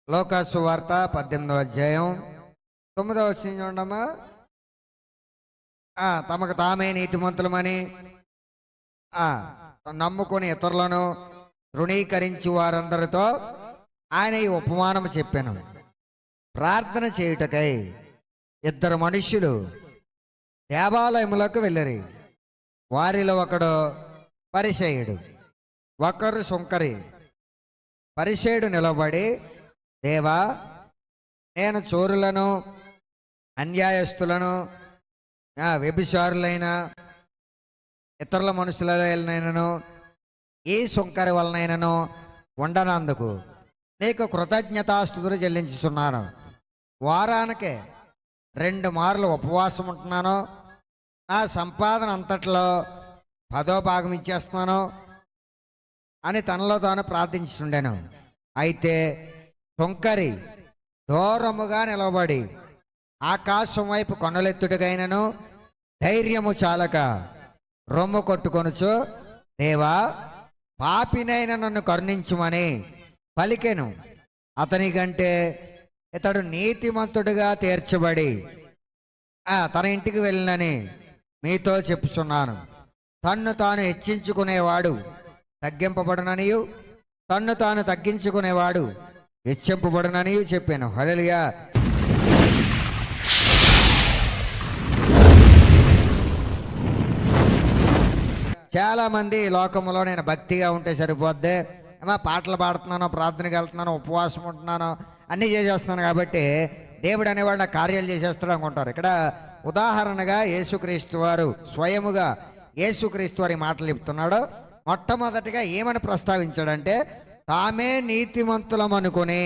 లోకాసు వార్త 18వ అధ్యాయం 9వ వచనం చూడమ్మా. తమకు తామే నీతిమంతులమని నమ్ముకొని ఇతరులను తృణీకరించి వారందరితో ఆయన ఈ ఉపమానం చెప్పాను. ప్రార్థన చేయుటకై ఇద్దరు మనుష్యులు దేవాలయములకు వెళ్ళరి. వారిలో ఒకడు పరిసయ్యుడు, ఒకరు సుంకరి. పరిసయ్యుడు నిలబడి, దేవా, నేను చోరులను, అన్యాయస్తులను, వ్యభిచారులైన ఇతరుల మనుషులైనను ఈ సుంకరి వలనైనను ఉండనందుకు నీకు కృతజ్ఞతాస్తుతులు చెల్లించుచున్నాను. వారానికి 2 మార్లు ఉపవాసం ఉంటున్నాను. నా సంపాదన అంతట్లో 10వ భాగం ఇచ్చేస్తున్నాను అని తనలో తాను ప్రార్థించుండెను. అయితే సుంకరి దూరముగా నిలబడి ఆకాశం వైపు కొనలెత్తుటకైనను ధైర్యము చాలక రొమ్ము కొట్టుకొనుచు, దేవా, పాపినైన నన్ను కరుణించుమని పలికెను. అతని కంటే ఇతడు నీతిమంతుడిగా తీర్చబడి తన ఇంటికి వెళ్ళినని మీతో చెప్పుచున్నాను. తన్ను తాను హెచ్చించుకునేవాడు తగ్గింపబడుననియు, తన్ను తాను తగ్గించుకునేవాడు హెచ్చింపబడుననియు చెప్పాను. హల్లెలూయా. చాలామంది లోకంలో నేను భక్తిగా ఉంటే సరిపోద్ది, పాటలు పాడుతున్నాను, ప్రార్థనకి వెళ్తున్నాను, ఉపవాసం ఉంటున్నాను, అన్నీ చేసేస్తున్నాను కాబట్టి దేవుడు అనేవాడు నా కార్యాలు చేసేస్తాడు అనుకుంటారు. ఇక్కడ ఉదాహరణగా యేసుక్రీస్తు వారు స్వయముగా యేసుక్రీస్తు వారి మాటలు చెప్తున్నాడు. మొట్టమొదటిగా ఏమని ప్రస్తావించాడంటే, తామే నీతిమంతులం అనుకుని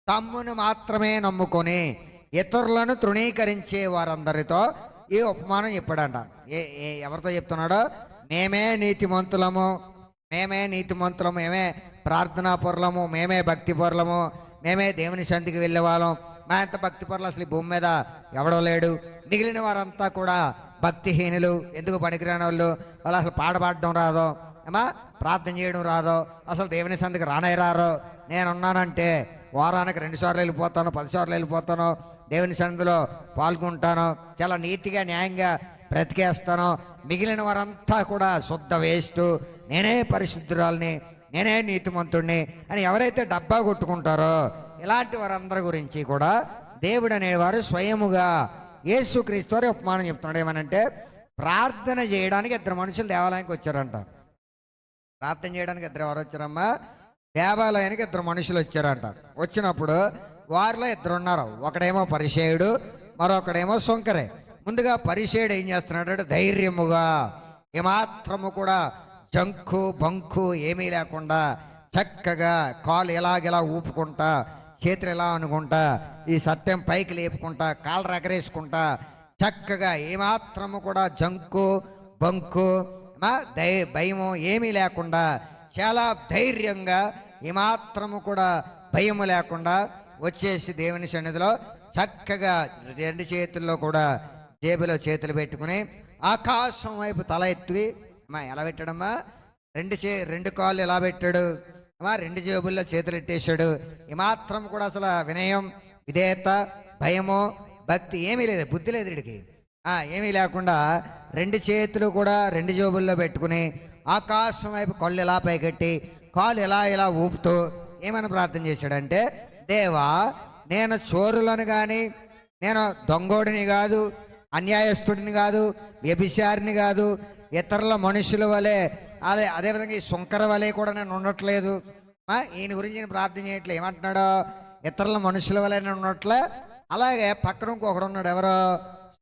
తమ్మును మాత్రమే నమ్ముకొని ఇతరులను తృణీకరించే వారందరితో ఈ ఉపమానం చెప్పాడంట. ఎవరితో చెప్తున్నాడో, మేమే నీతిమంతులము, మేమే ప్రార్థనా పరులము, మేమే భక్తి పరులము, మేమే దేవుని సంధికి వెళ్ళే వాళ్ళం, మా ఎంత భక్తి పరులు అసలు ఈ భూమి మీద ఎవడో లేడు, మిగిలిన వారంతా కూడా భక్తిహీనులు, ఎందుకు పనికిరాని వాళ్ళు, వాళ్ళు అసలు పాడడం రాదో, ప్రార్థన చేయడం రాదో, అసలు దేవుని సంధికి రారో, నేనున్నానంటే వారానికి 2 సార్లు వెళ్ళిపోతాను, 10 సార్లు వెళ్ళిపోతాను, దేవుని సన్నిధిలో పాల్గొంటాను, చాలా నీతిగా న్యాయంగా బ్రతికేస్తాను, మిగిలిన వారంతా కూడా శుద్ధ వేస్తూ నేనే పరిశుద్ధురాల్ని, నేనే నీతిమంతుడిని అని ఎవరైతే డబ్బా కొట్టుకుంటారో ఇలాంటి వారందరి గురించి కూడా దేవుడు అనేవారు స్వయముగా యేసుక్రీస్తు వారి ఉపమానం చెప్తున్నాడు. ఏమనంటే, ప్రార్థన చేయడానికి 2 మనుషులు దేవాలయానికి వచ్చారంట. ప్రార్థన చేయడానికి ఎవరు వచ్చారమ్మా? దేవాలయానికి 2 మనుషులు వచ్చారంట. వచ్చినప్పుడు వారిలో 2 ఉన్నారు. ఒకడేమో పరిసయ్యుడు, మరొకడేమో సుంకరే. ముందుగా పరిసయ్యుడు ఏం చేస్తున్నాడు? ధైర్యముగా, ఏమాత్రము కూడా జంకు బంకు ఏమీ లేకుండా చక్కగా కాలు ఎలాగెలా ఊపుకుంటా, చేతులు ఎలా అనుకుంటా, ఈ సత్యం పైకి లేపుకుంటా, కాళ్ళు రగరేసుకుంటా, చక్కగా ఏమాత్రము కూడా జంకు బంకు భయము ఏమీ లేకుండా చాలా ధైర్యంగా, ఏమాత్రము కూడా భయము లేకుండా వచ్చేసి దేవుని సన్నిధిలో చక్కగా 2 చేతుల్లో కూడా జేబులో చేతులు పెట్టుకుని ఆకాశం వైపు తల ఎత్తి, ఎలా పెట్టాడమ్మా? 2 కాళ్ళు ఎలా పెట్టాడు? 2 జేబుల్లో చేతులు ఎట్టేశాడు. ఏమాత్రం కూడా అసలు వినయం, విధేయత, భయము, భక్తి ఏమీ లేదు, బుద్ధి లేదు వీడికి, ఏమీ లేకుండా 2 చేతులు కూడా 2 జేబుల్లో పెట్టుకుని ఆకాశం వైపు కళ్ళు ఎలా పైకెట్టి కాలు ఎలా ఊపుతూ ఏమని ప్రార్థన చేశాడంటే, దేవా, నేను చోరులను కానీ, నేను దొంగోడిని కాదు, అన్యాయస్తుడిని కాదు, వ్యభిచారిని కాదు, ఇతరుల మనుషుల వలె అదేవిధంగా ఈ సుంకర వలె కూడా నేను ఉండట్లేదు. ఈయన గురించి నేను ప్రార్థన చేయట్లే. ఏమంటున్నాడో, ఇతరుల మనుషుల వలె నేను ఉండట్లే. అలాగే పక్కన ఇంకొకడు ఉన్నాడు, ఎవరో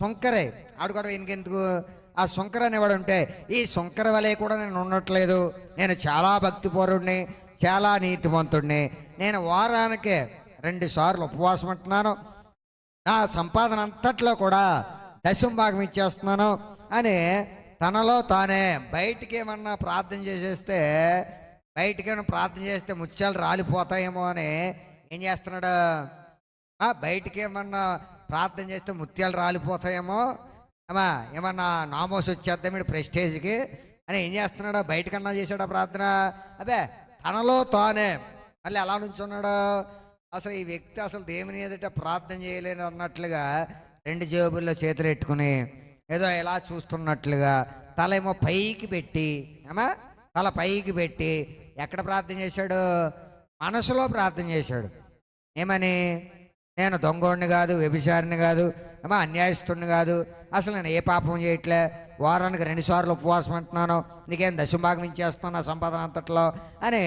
సుంకరే. ఆడు కూడా ఈయనకెందుకు? ఆ సుంకర అనేవాడు ఉంటే, ఈ సుంకర వలె కూడా నేను ఉండట్లేదు, నేను చాలా భక్తిపరుడిని, చాలా నీతిమంతుడిని, నేను వారానికి 2 సార్లు ఉపవాసం ఉంటున్నాను, నా సంపాదన అంతట్లో కూడా 10వ భాగం ఇచ్చేస్తున్నాను అని తనలో తానే బయటికి ఏమన్నా ప్రార్థన చేస్తే ముత్యాలు రాలిపోతాయేమో అని ఏం చేస్తున్నాడు? బయటికి ఏమన్నా ప్రార్థన చేస్తే ముత్యాలు రాలిపోతాయేమో, ఏమన్నా నామోస్ వచ్చేద్దాం వీడు ప్రెస్టేజ్కి అని ఏం చేస్తున్నాడు? బయటకన్నా చేశాడు ప్రార్థన. అదే తనలో తానే మళ్ళీ ఎలా నుంచున్నాడు? ఆ అసలు ఈ వ్యక్తి అసలు దేవుని ఎదుట ప్రార్థన చేయలేని అన్నట్లుగా 2 జేబుల్లో చేతులు పెట్టుకుని ఏదో ఎలా చూస్తున్నట్లుగా తల ఏమో పైకి పెట్టి తల పైకి పెట్టి ఎక్కడ ప్రార్థన చేశాడు? మనసులో ప్రార్థన చేశాడు. ఏమని? నేను దొంగోడిని కాదు, వ్యభిచారిని కాదు, అన్యాయస్తుడిని కాదు, అసలు నేను ఏ పాపం చేయట్లే, వారానికి 2 సార్లు ఉపవాసం అంటున్నాను, నీకేం దశభాగం ఇచ్చేస్తున్నాను నా సంపాదన అంతట్లో అని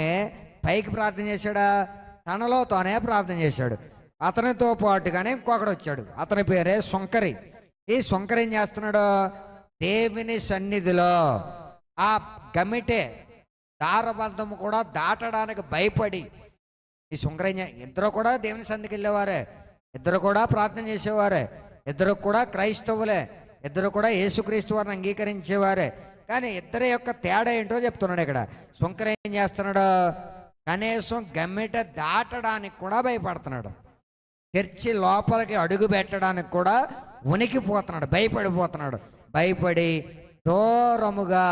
పైకి ప్రార్థన చేశాడా? తనలో తానే ప్రార్థన చేశాడు. అతనితో పాటుగానే ఇంకొకడు వచ్చాడు, అతని పేరే సుంకరి. ఈ సుంకరి ఏం చేస్తున్నాడు? దేవుని సన్నిధిలో ఆ గమిటే దారబంధము కూడా దాటడానికి భయపడి ఈ సుంకరి ఇద్దరు కూడా దేవుని సన్నిధికి వెళ్ళేవారే, ఇద్దరు కూడా ప్రార్థన చేసేవారే, ఇద్దరు కూడా క్రైస్తవులే, ఇద్దరు కూడా యేసుక్రీస్తు వారిని అంగీకరించేవారే. కానీ ఇద్దరి యొక్క తేడా ఏంటో చెప్తున్నాడు ఇక్కడ. సుంకరి ఏం చేస్తున్నాడు? కనీసం గమ్మిట దాటడానికి కూడా భయపడుతున్నాడు. చర్చి లోపలికి అడుగు పెట్టడానికి కూడా ఉనికిపోతున్నాడు, భయపడిపోతున్నాడు. భయపడి దూరముగా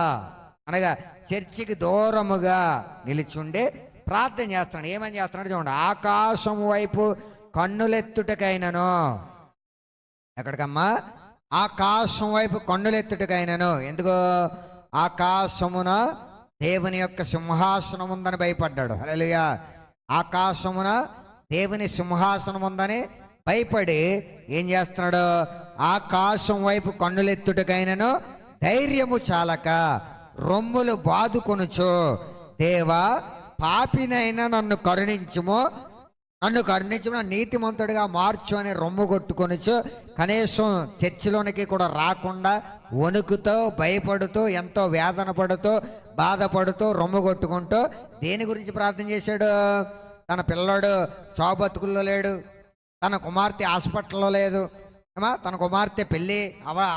అనగా చర్చికి దూరముగా నిలిచుండి ప్రార్థన చేస్తున్నాడు. ఏమని చేస్తున్నాడు చూడండి. ఆకాశం వైపు కన్నులెత్తుటకైనను. ఎక్కడికమ్మా? ఆకాశం వైపు కన్నులెత్తుటకైనను. ఎందుకో? ఆకాశమున దేవుని యొక్క సింహాసనం ఉందని భయపడ్డాడు. హల్లెలూయా. ఆకాశమున దేవుని సింహాసనం ఉందని భయపడి ఏం చేస్తున్నాడు? ఆకాశం వైపు కన్నులెత్తుటకైనను ధైర్యము చాలక రొమ్ములు బాదుకొనుచు, దేవా పాపినైనా నన్ను కరుణించుము, నన్ను నీతిమంతుడిగా మార్చు అని రొమ్ము కొట్టుకొనుచు కనీసం చర్చిలోనికి కూడా రాకుండా వణుకుతో భయపడుతూ ఎంతో వేదన పడుతూ బాధపడుతూ రొమ్ము కొట్టుకుంటూ దేని గురించి ప్రార్థన చేశాడు? తన పిల్లాడు చావు బతుకుల్లో లేడు, తన కుమార్తె హాస్పిటల్లో లేదు, తన కుమార్తె పెళ్ళి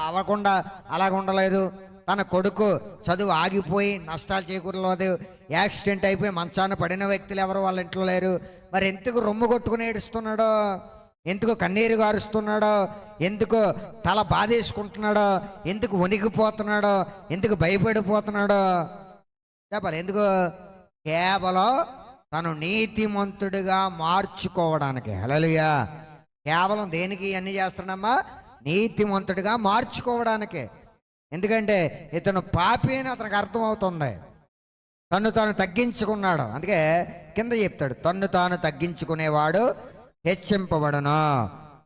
అవ్వకుండా అలాగ ఉండలేదు, తన కొడుకు చదువు ఆగిపోయి నష్టాలు చేకూరలేదు, యాక్సిడెంట్ అయిపోయి మంచాన పడిన వ్యక్తులు ఎవరు వాళ్ళ ఇంట్లో లేరు. మరి ఎందుకు రొమ్ము కొట్టుకుని ఏడుస్తున్నాడో? ఎందుకు కన్నీరు గారుస్తున్నాడో? ఎందుకు తల బాధేసుకుంటున్నాడో? ఎందుకు వణికిపోతున్నాడో? ఎందుకు భయపడిపోతున్నాడో చెప్పాలి. ఎందుకు? కేవలం తను నీతిమంతుడిగా మార్చుకోవడానికి. హల్లెలూయా. కేవలం దేనికి అన్నీ చేస్తున్నాడమ్మా? నీతిమంతుడిగా మార్చుకోవడానికి. ఎందుకంటే ఇతను పాపి అని అతనికి అర్థమవుతుంది. తన్ను తాను తగ్గించుకున్నాడు. అందుకే కింద చెప్తాడు, తన్ను తాను తగ్గించుకునేవాడు హెచ్చింపబడును,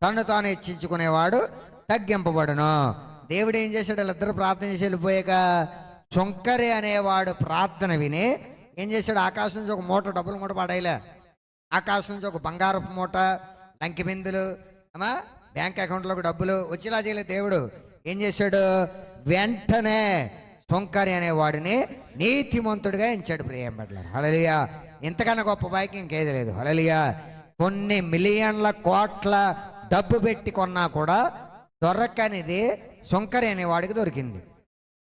తన్ను తాను హెచ్చించుకునేవాడు తగ్గింపబడును. దేవుడు ఏం చేశాడు? వీళ్ళిద్దరు ప్రార్థన చేసి వెళ్ళిపోయాక సుంకరి అనేవాడు ప్రార్థన విని ఏం చేశాడు? ఆకాశం నుంచి ఒక మూట డబ్బులు మూట పడేయలే, ఆకాశం నుంచి ఒక బంగారపు మూట, లంకి బిందులు, బ్యాంక్ అకౌంట్లోకి డబ్బులు వచ్చేలా చేయలేదు. దేవుడు ఏం చేశాడు? వెంటనే సుంకరి అనేవాడిని నీతిమంతుడిగా ఎంచాడు. ప్రియబడ్డారు. హల్లెలూయా. ఇంతకన్నా గొప్ప భాగ్యం ఇంకేది లేదు. హల్లెలూయా. కొన్ని మిలియన్ల కోట్ల డబ్బు పెట్టి కొన్నా కూడా దొరకనిది సుంకరి అనేవాడికి దొరికింది.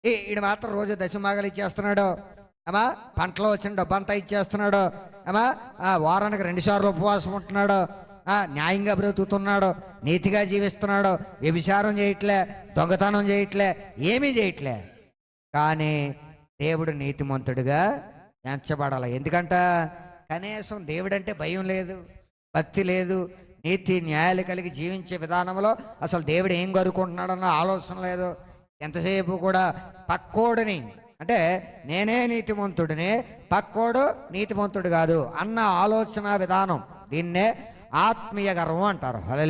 ఈడు మాత్రం రోజు దశమాగలు ఇచ్చేస్తున్నాడు, పంటలో వచ్చిన డబ్బు అంతా ఇచ్చేస్తున్నాడు, వారానికి 2 సార్లు ఉపవాసం ఉంటున్నాడు, న్యాయంగా బ్రతుకుతున్నాడు, నీతిగా జీవిస్తున్నాడు, వ్యభిచారం చేయట్లే, దొంగతనం చేయట్లే, ఏమీ చేయట్లే. కానీ దేవుడు నీతిమంతుడిగా ఎంచబడాలి. ఎందుకంట? కనీసం దేవుడంటే భయం లేదు, భక్తి లేదు, నీతి న్యాయాలు కలిగి జీవించే విధానంలో అసలు దేవుడు ఏం కోరుకుంటున్నాడన్న ఆలోచన లేదు. ఎంతసేపు కూడా పక్కోడిని అంటే నేనే నీతిమంతుడిని, పక్కోడు నీతిమంతుడు కాదు అన్న ఆలోచన విధానం, దీన్నే ఆత్మీయ గర్వం అంటారు. హల్లెలూయా.